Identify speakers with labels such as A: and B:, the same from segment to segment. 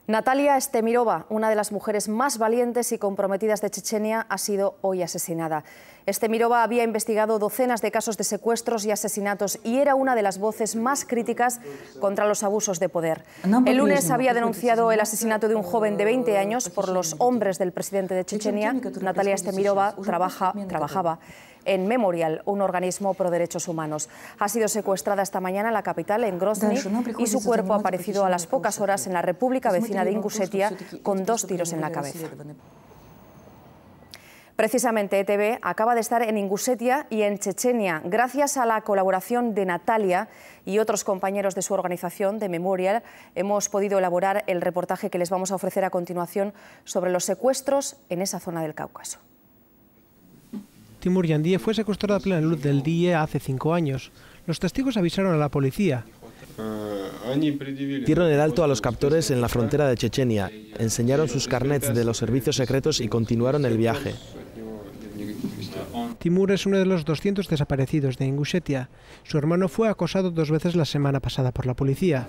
A: Natalia Estemirova, una de las mujeres más valientes y comprometidas de Chechenia, ha sido hoy asesinada. Estemirova había investigado docenas de casos de secuestros y asesinatos y era una de las voces más críticas contra los abusos de poder. El lunes había denunciado el asesinato de un joven de 20 años por los hombres del presidente de Chechenia. Natalia Estemirova trabajaba en Memorial, un organismo pro derechos humanos. Ha sido secuestrada esta mañana en la capital, en Grozny, y su cuerpo ha aparecido a las pocas horas en la República vecina de Ingushetia con 2 tiros en la cabeza. Precisamente ETV acaba de estar en Ingushetia y en Chechenia. Gracias a la colaboración de Natalia y otros compañeros de su organización, de Memorial, hemos podido elaborar el reportaje que les vamos a ofrecer a continuación sobre los secuestros en esa zona del Cáucaso.
B: Timur Yandiye fue secuestrado a plena luz del día hace 5 años. Los testigos avisaron a la policía.
C: Dieron el alto a los captores en la frontera de Chechenia, enseñaron sus carnets de los servicios secretos y continuaron el viaje.
B: Timur es uno de los 200 desaparecidos de Ingushetia. Su hermano fue acosado 2 veces la semana pasada por la policía.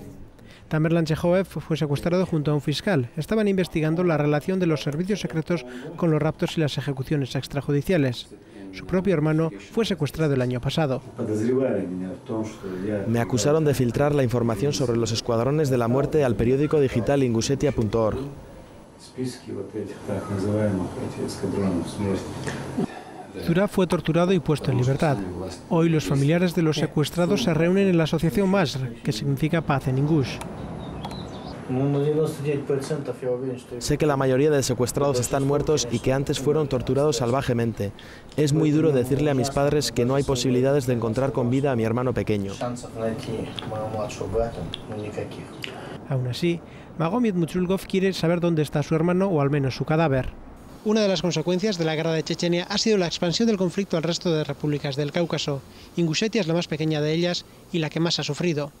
B: Tamerlan Chejoev fue secuestrado junto a un fiscal. Estaban investigando la relación de los servicios secretos con los raptos y las ejecuciones extrajudiciales. Su propio hermano fue secuestrado el año pasado.
C: Me acusaron de filtrar la información sobre los escuadrones de la muerte al periódico digital ingushetia.org.
B: Zura fue torturado y puesto en libertad. Hoy los familiares de los secuestrados se reúnen en la asociación Masr, que significa paz en Ingush.
C: Sé que la mayoría de secuestrados están muertos y que antes fueron torturados salvajemente. Es muy duro decirle a mis padres que no hay posibilidades de encontrar con vida a mi hermano pequeño.
B: Aún así, Magomir Muchulgov quiere saber dónde está su hermano o al menos su cadáver. Una de las consecuencias de la guerra de Chechenia ha sido la expansión del conflicto al resto de repúblicas del Cáucaso. Ingushetia es la más pequeña de ellas y la que más ha sufrido.